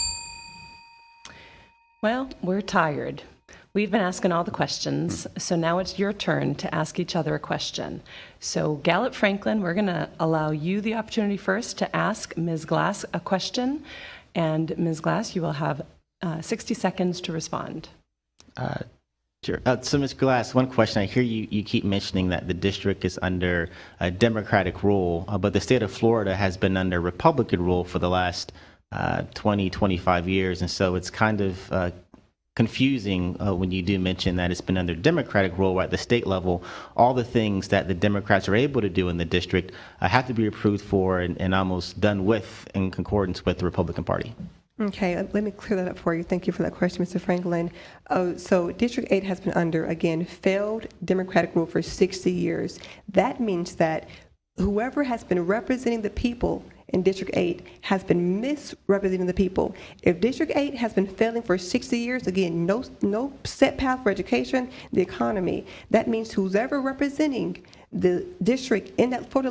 Well, we're tired. We've been asking all the questions, so now it's your turn to ask each other a question. So Gallop Franklin, we're going to allow you the opportunity first to ask Ms. Glass a question, and Ms. Glass, you will have 60 seconds to respond. Sure. So, Ms. Glass, one question. I hear you keep mentioning that the district is under a Democratic rule, but the state of Florida has been under Republican rule for the last 20, 25 years. And so it's kind of confusing when you do mention that it's been under Democratic rule at the state level. All the things that the Democrats are able to do in the district have to be approved for and almost done with in concordance with the Republican Party. Okay, let me clear that up for you. Thank you for that question, Mr. Franklin. So District 8 has been under, again, failed Democratic rule for 60 years. That means that whoever has been representing the people in District 8 has been misrepresenting the people. If District 8 has been failing for 60 years, again, no set path for education, the economy, that means who's ever representing the district in that Florida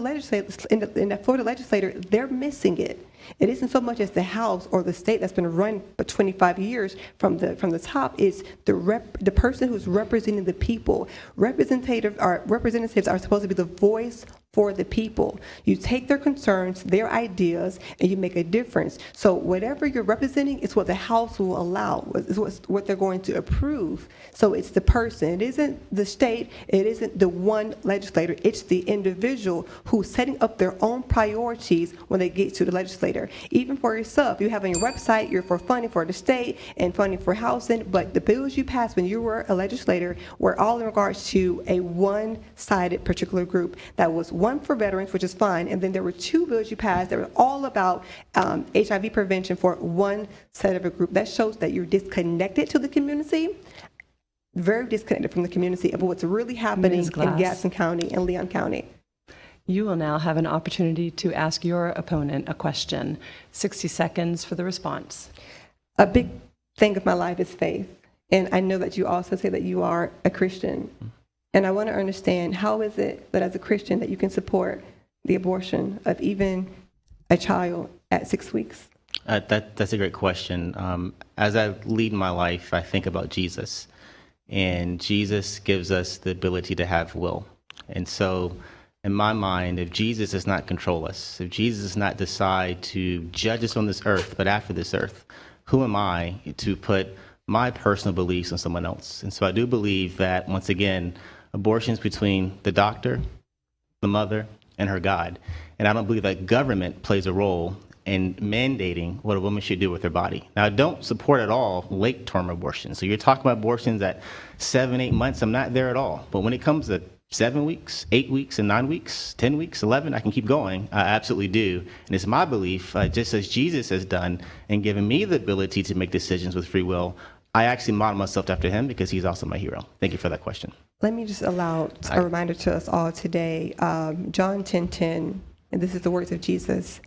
legislature, they're missing it. It isn't so much as the House or the state that's been run for 25 years from the top. It's the person who's representing the people. Representatives are supposed to be the voice for the people. You take their concerns, their ideas, and you make a difference. So whatever you're representing is what the House will allow, is what they're going to approve. So it's the person. It isn't the state. It isn't the one legislator. It's the individual who's setting up their own priorities when they get to the legislator. Even for yourself, you have on your website, you're for funding for the state and funding for housing, but the bills you passed when you were a legislator were all in regards to a one-sided particular group. That was one for veterans, which is fine, and then there were two bills you passed that were all about HIV prevention for one set of a group. That shows that you're disconnected to the community, very disconnected from the community of what's really happening in Gaston County and Leon County. You will now have an opportunity to ask your opponent a question. 60 seconds for the response. A big thing of my life is faith, and I know that you also say that you are a Christian. And I want to understand, how is it that as a Christian that you can support the abortion of even a child at 6 weeks? That's a great question. As I lead my life, I think about Jesus. And Jesus gives us the ability to have will. And so in my mind, if Jesus does not control us, if Jesus does not decide to judge us on this earth, but after this earth, who am I to put my personal beliefs on someone else? And so I do believe that, once again, abortion is between the doctor, the mother, and her God. And I don't believe that government plays a role in mandating what a woman should do with her body. Now, I don't support at all late-term abortion. So you're talking about abortions at 7, 8 months. I'm not there at all. But when it comes to 7 weeks, 8 weeks, and 9 weeks, 10 weeks, 11, I can keep going. I absolutely do. And it's my belief, just as Jesus has done and given me the ability to make decisions with free will, I actually model myself after him because he's also my hero. Thank you for that question. Let me just allow a reminder to us all today. John 10:10, and this is the words of Jesus.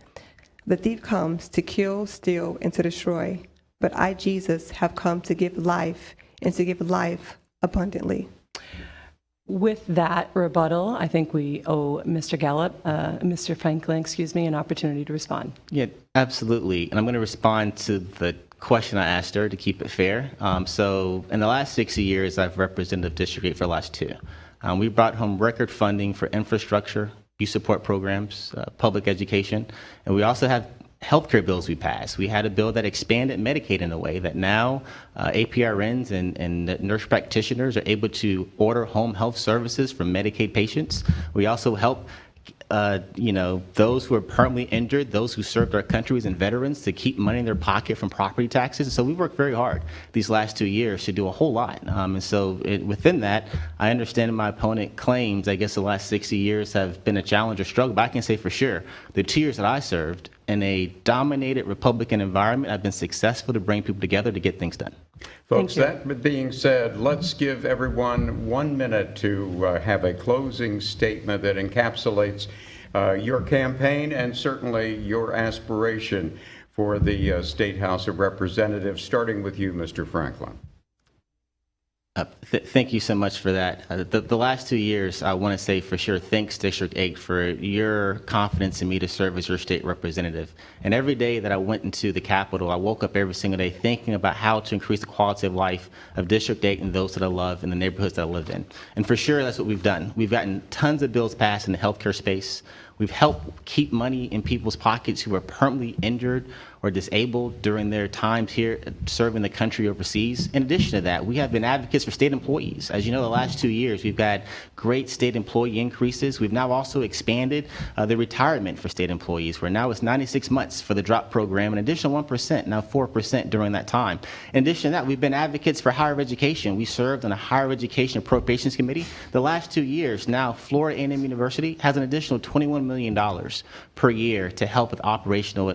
The thief comes to kill, steal, and to destroy, but I, Jesus, have come to give life and to give life abundantly. With that rebuttal, I think we owe Mr. Gallop, Mr. Franklin, an opportunity to respond. Yeah, absolutely. And I'm going to respond to the question I asked her to keep it fair. So in the last 60 years, I've represented District 8 for the last 2. We brought home record funding for infrastructure, youth support programs, public education, and we also have healthcare bills we passed. We had a bill that expanded Medicaid in a way that now APRNs and nurse practitioners are able to order home health services for Medicaid patients. We also help those who are permanently injured, those who served our countries and veterans to keep money in their pocket from property taxes. So we've worked very hard these last 2 years to do a whole lot. And so within that, I understand my opponent claims, I guess the last 60 years have been a challenge or struggle, but I can say for sure, the 2 years that I served in a dominated Republican environment, I've been successful to bring people together to get things done. Folks, that being said, let's give everyone 1 minute to have a closing statement that encapsulates your campaign and certainly your aspiration for the State House of Representatives, starting with you, Mr. Franklin. Thank you so much for that. The last 2 years, I want to say for sure, thanks District 8 for your confidence in me to serve as your state representative. And every day that I went into the Capitol, I woke up every single day thinking about how to increase the quality of life of District 8 and those that I love in the neighborhoods that I live in. And for sure, that's what we've done. We've gotten tons of bills passed in the healthcare space. We've helped keep money in people's pockets who are permanently injured or disabled during their times here serving the country overseas. In addition to that, we have been advocates for state employees. As you know, the last 2 years, we've had great state employee increases. We've now also expanded the retirement for state employees, where now it's 96 months for the DROP program, an additional 1%, now 4% during that time. In addition to that, we've been advocates for higher education. We served on a higher education appropriations committee. The last 2 years, now Florida A&M University has an additional $21 million per year to help with operational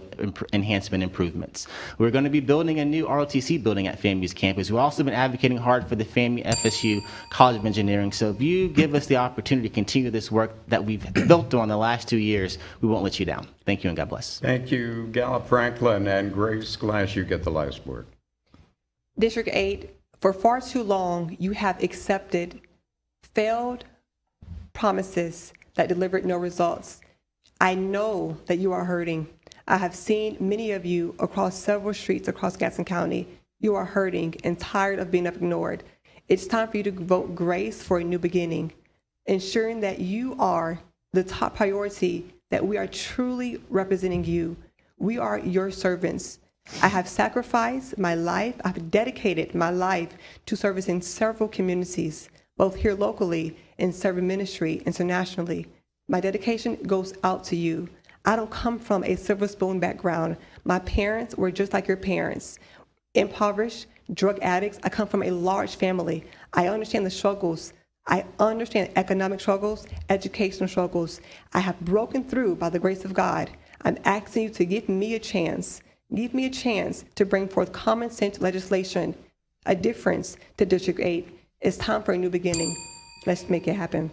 enhancement improvements. We're going to be building a new ROTC building at FAMU's campus. We've also been advocating hard for the FAMU College of Engineering. So if you give us the opportunity to continue this work that we've built on the last 2 years, we won't let you down. Thank you and God bless. Thank you, Gallop Franklin, and Grace Glass, you get the last word. District 8, for far too long, you have accepted failed promises that delivered no results. I know that you are hurting. I have seen many of you across several streets across Gaston County. You are hurting and tired of being ignored. It's time for you to vote grace for a new beginning, ensuring that you are the top priority, that we are truly representing you. We are your servants. I have sacrificed my life. I've dedicated my life to servicing several communities, both here locally and serving ministry internationally. My dedication goes out to you. I don't come from a silver spoon background. My parents were just like your parents, impoverished, drug addicts. I come from a large family. I understand the struggles. I understand economic struggles, educational struggles. I have broken through by the grace of God. I'm asking you to give me a chance. Give me a chance to bring forth common sense legislation, a difference to District 8. It's time for a new beginning. Let's make it happen.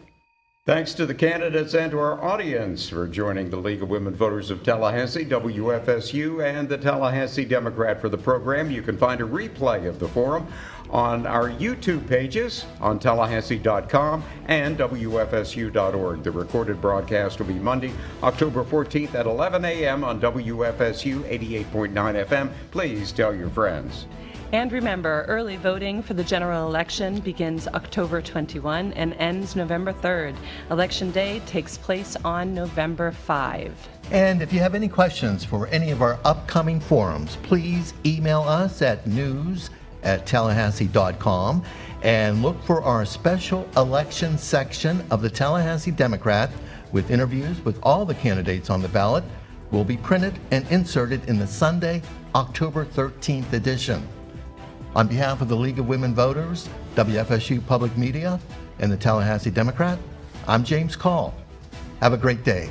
Thanks to the candidates and to our audience for joining the League of Women Voters of Tallahassee, WFSU, and the Tallahassee Democrat for the program. You can find a replay of the forum on our YouTube pages on Tallahassee.com and WFSU.org. The recorded broadcast will be Monday, October 14th at 11 a.m. on WFSU 88.9 FM. Please tell your friends. And remember, early voting for the general election begins October 21 and ends November 3rd. Election day takes place on November 5. And if you have any questions for any of our upcoming forums, please email us at news@tallahassee.com and look for our special election section of the Tallahassee Democrat with interviews with all the candidates on the ballot. Will be printed and inserted in the Sunday, October 13th edition. On behalf of the League of Women Voters, WFSU Public Media, and the Tallahassee Democrat, I'm James Call. Have a great day.